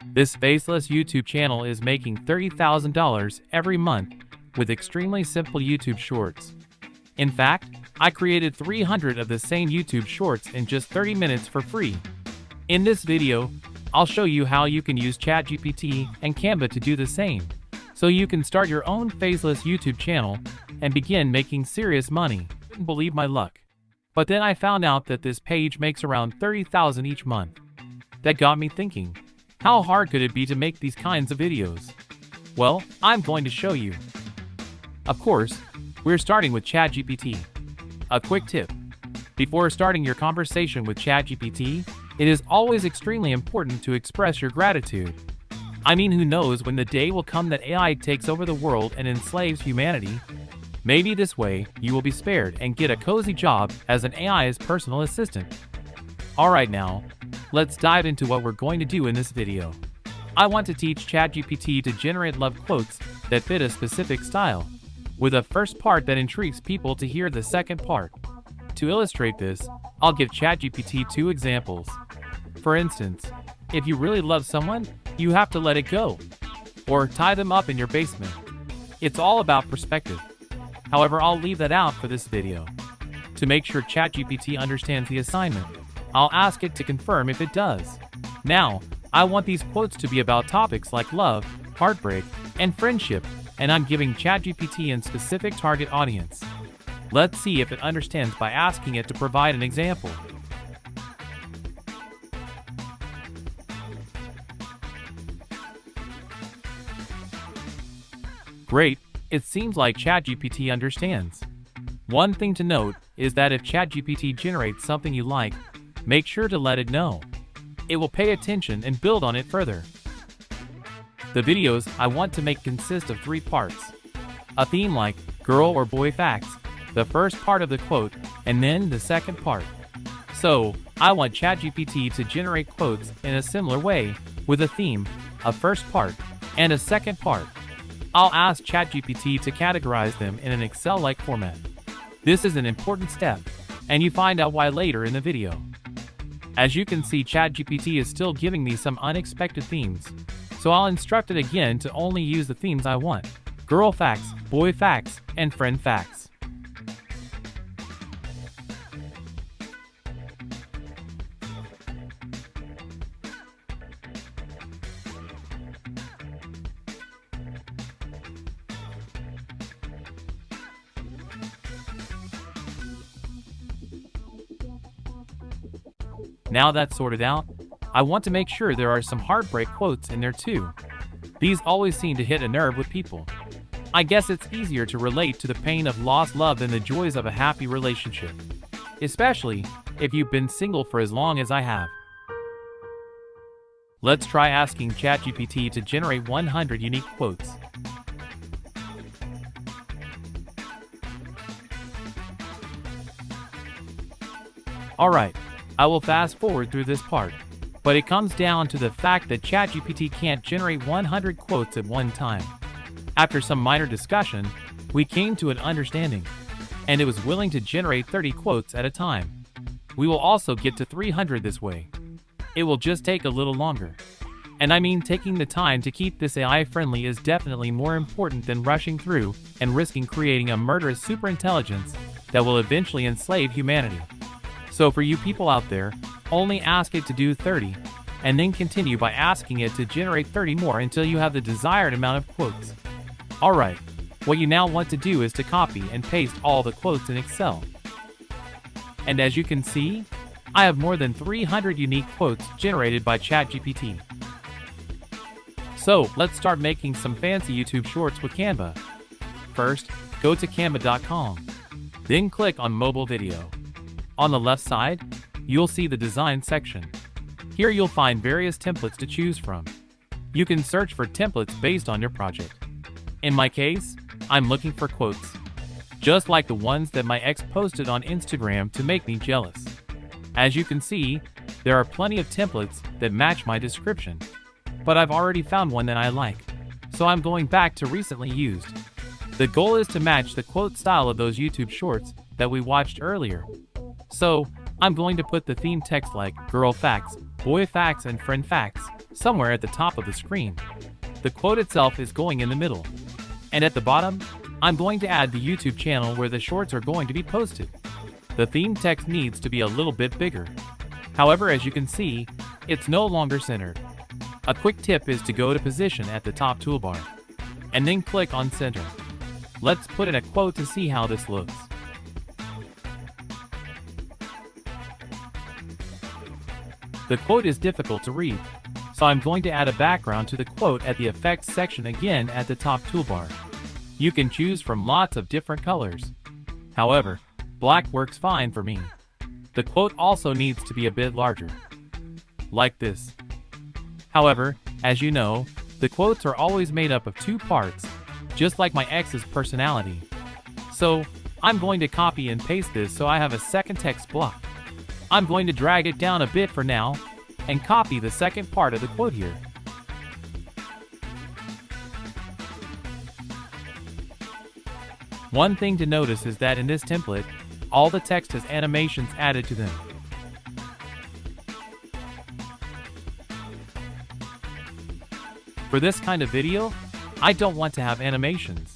This faceless YouTube channel is making $30,000 every month with extremely simple YouTube shorts. In fact, I created 300 of the same YouTube shorts in just 30 minutes for free. In this video, I'll show you how you can use ChatGPT and Canva to do the same, so you can start your own faceless YouTube channel and begin making serious money. I couldn't believe my luck. But then I found out that this page makes around $30,000 each month. That got me thinking, how hard could it be to make these kinds of videos? Well, I'm going to show you. Of course, we're starting with ChatGPT. A quick tip. Before starting your conversation with ChatGPT, it is always extremely important to express your gratitude. I mean, who knows when the day will come that AI takes over the world and enslaves humanity? Maybe this way, you will be spared and get a cozy job as an AI's personal assistant. Alright now, let's dive into what we're going to do in this video. I want to teach ChatGPT to generate love quotes that fit a specific style, with a first part that intrigues people to hear the second part. To illustrate this, I'll give ChatGPT 2 examples. For instance, if you really love someone, you have to let it go, or tie them up in your basement. It's all about perspective. However, I'll leave that out for this video. To make sure ChatGPT understands the assignment, I'll ask it to confirm if it does. Now, I want these quotes to be about topics like love, heartbreak, and friendship, and I'm giving ChatGPT a specific target audience. Let's see if it understands by asking it to provide an example. Great, it seems like ChatGPT understands. One thing to note is that if ChatGPT generates something you like, make sure to let it know. It will pay attention and build on it further. The videos I want to make consist of 3 parts. A theme like girl or boy facts, the first part of the quote, and then the second part. So, I want ChatGPT to generate quotes in a similar way, with a theme, a first part, and a second part. I'll ask ChatGPT to categorize them in an Excel-like format. This is an important step, and you find out why later in the video. As you can see, ChatGPT is still giving me some unexpected themes, so I'll instruct it again to only use the themes I want: girl facts, boy facts, and friend facts. Now that's sorted out, I want to make sure there are some heartbreak quotes in there too. These always seem to hit a nerve with people. I guess it's easier to relate to the pain of lost love than the joys of a happy relationship, especially if you've been single for as long as I have. Let's try asking ChatGPT to generate 100 unique quotes. Alright, I will fast forward through this part, but it comes down to the fact that ChatGPT can't generate 100 quotes at one time. After some minor discussion, we came to an understanding, and it was willing to generate 30 quotes at a time. We will also get to 300 this way. It will just take a little longer. And I mean, taking the time to keep this AI friendly is definitely more important than rushing through and risking creating a murderous superintelligence that will eventually enslave humanity. So for you people out there, only ask it to do 30, and then continue by asking it to generate 30 more until you have the desired amount of quotes. Alright, what you now want to do is to copy and paste all the quotes in Excel. And as you can see, I have more than 300 unique quotes generated by ChatGPT. So, let's start making some fancy YouTube shorts with Canva. First, go to canva.com. Then click on Mobile Video. On the left side, you'll see the Design section. Here you'll find various templates to choose from. You can search for templates based on your project. In my case, I'm looking for quotes, just like the ones that my ex posted on Instagram to make me jealous. As you can see, there are plenty of templates that match my description, but I've already found one that I like, so I'm going back to recently used. The goal is to match the quote style of those YouTube shorts that we watched earlier. So, I'm going to put the theme text like girl facts, boy facts, and friend facts somewhere at the top of the screen. The quote itself is going in the middle. And at the bottom, I'm going to add the YouTube channel where the shorts are going to be posted. The theme text needs to be a little bit bigger. However, as you can see, it's no longer centered. A quick tip is to go to Position at the top toolbar, and then click on Center. Let's put in a quote to see how this looks. The quote is difficult to read, so I'm going to add a background to the quote at the Effects section again at the top toolbar. You can choose from lots of different colors. However, black works fine for me. The quote also needs to be a bit larger, like this. However, as you know, the quotes are always made up of two parts, just like my ex's personality. So, I'm going to copy and paste this so I have a second text block. I'm going to drag it down a bit for now, and copy the second part of the quote here. One thing to notice is that in this template, all the text has animations added to them. For this kind of video, I don't want to have animations.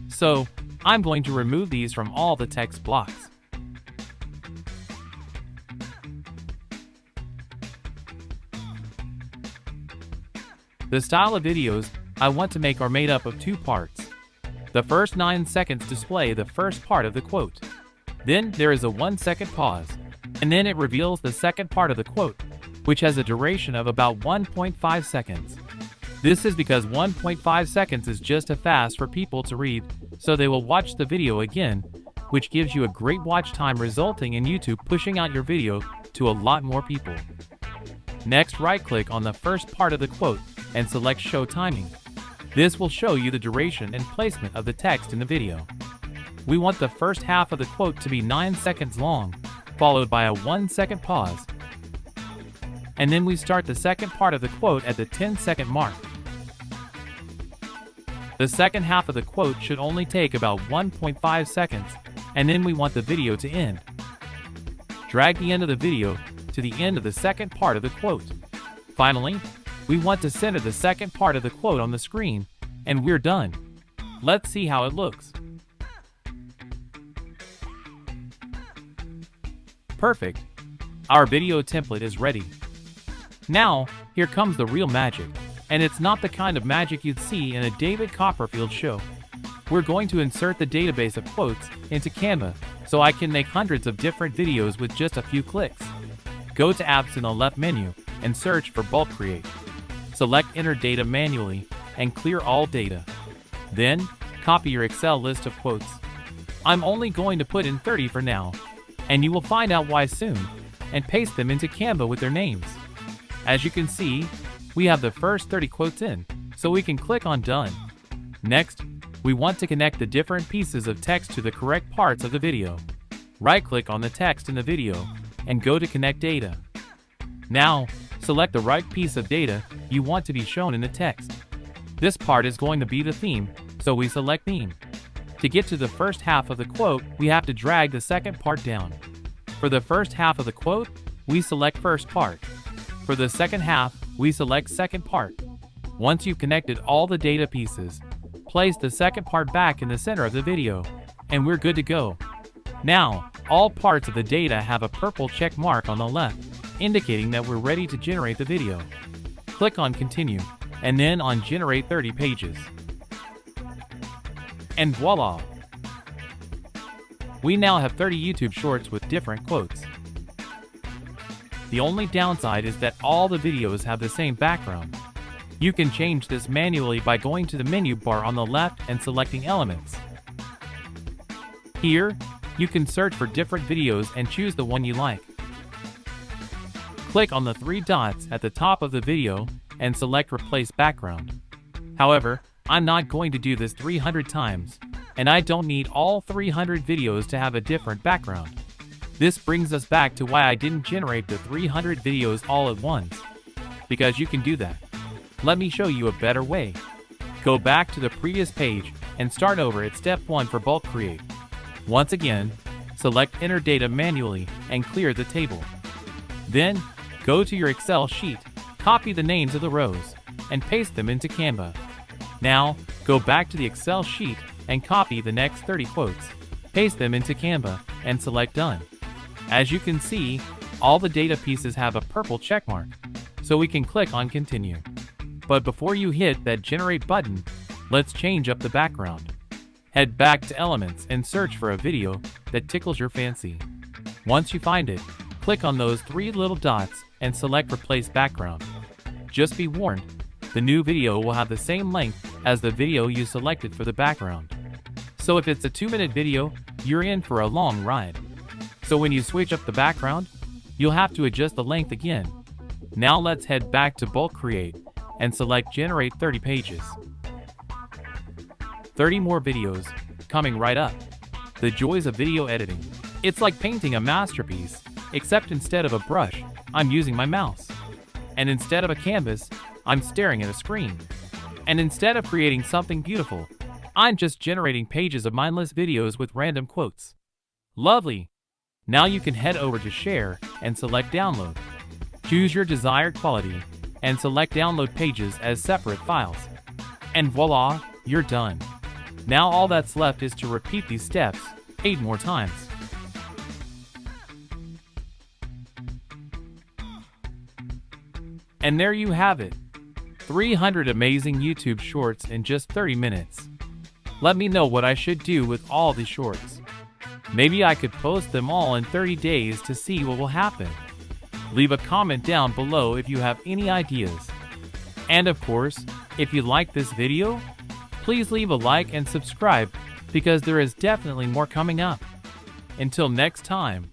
So, I'm going to remove these from all the text blocks. The style of videos I want to make are made up of two parts. The first 9 seconds display the first part of the quote. Then there is a 1-second pause, and then it reveals the second part of the quote, which has a duration of about 1.5 seconds. This is because 1.5 seconds is just a fast for people to read, so they will watch the video again, which gives you a great watch time, resulting in YouTube pushing out your video to a lot more people. Next, right-click on the first part of the quote and select Show Timing. This will show you the duration and placement of the text in the video. We want the first half of the quote to be 9 seconds long, followed by a 1-second pause. And then we start the second part of the quote at the 10-second mark. The second half of the quote should only take about 1.5 seconds, and then we want the video to end. Drag the end of the video to the end of the second part of the quote. Finally, we want to center the second part of the quote on the screen, and we're done. Let's see how it looks. Perfect. Our video template is ready. Now, here comes the real magic, and it's not the kind of magic you'd see in a David Copperfield show. We're going to insert the database of quotes into Canva, so I can make hundreds of different videos with just a few clicks. Go to Apps in the left menu and search for Bulk Create. Select Enter Data manually and clear all data. Then, copy your Excel list of quotes. I'm only going to put in 30 for now, and you will find out why soon, and paste them into Canva with their names. As you can see, we have the first 30 quotes in, so we can click on Done. Next, we want to connect the different pieces of text to the correct parts of the video. Right-click on the text in the video, and go to Connect Data. Now, select the right piece of data you want to be shown in the text. This part is going to be the theme, so we select Theme. To get to the first half of the quote, we have to drag the second part down. For the first half of the quote, we select First Part. For the second half, we select Second Part. Once you've connected all the data pieces, place the second part back in the center of the video, and we're good to go. Now, all parts of the data have a purple check mark on the left, indicating that we're ready to generate the video. Click on Continue, and then on Generate 30 Pages. And voila! We now have 30 YouTube Shorts with different quotes. The only downside is that all the videos have the same background. You can change this manually by going to the menu bar on the left and selecting Elements. Here, you can search for different videos and choose the one you like. Click on the 3 dots at the top of the video and select Replace Background. However, I'm not going to do this 300 times, and I don't need all 300 videos to have a different background. This brings us back to why I didn't generate the 300 videos all at once. Because you can do that. Let me show you a better way. Go back to the previous page and start over at Step 1 for Bulk Create. Once again, select Enter Data manually and clear the table. Then, go to your Excel sheet, Copy the names of the rows and paste them into Canva. Now, go back to the Excel sheet and copy the next 30 quotes. Paste them into Canva and select Done. As you can see, all the data pieces have a purple checkmark, so we can click on Continue. But before you hit that Generate button, let's change up the background. Head back to Elements and search for a video that tickles your fancy. Once you find it, click on those 3 little dots and select Replace Background. Just be warned, the new video will have the same length as the video you selected for the background. So if it's a 2-minute video, you're in for a long ride. So when you switch up the background, you'll have to adjust the length again. Now let's head back to Bulk Create and select Generate 30 pages. 30 more videos, coming right up. The joys of video editing. It's like painting a masterpiece, except instead of a brush, I'm using my mouse. And instead of a canvas, I'm staring at a screen. And instead of creating something beautiful, I'm just generating pages of mindless videos with random quotes. Lovely! Now you can head over to Share and select Download. Choose your desired quality and select Download pages as separate files. And voila, you're done. Now all that's left is to repeat these steps 8 more times. And there you have it. 300 amazing YouTube shorts in just 30 minutes. Let me know what I should do with all these shorts. Maybe I could post them all in 30 days to see what will happen. Leave a comment down below if you have any ideas. And of course, if you like this video, please leave a like and subscribe because there is definitely more coming up. Until next time.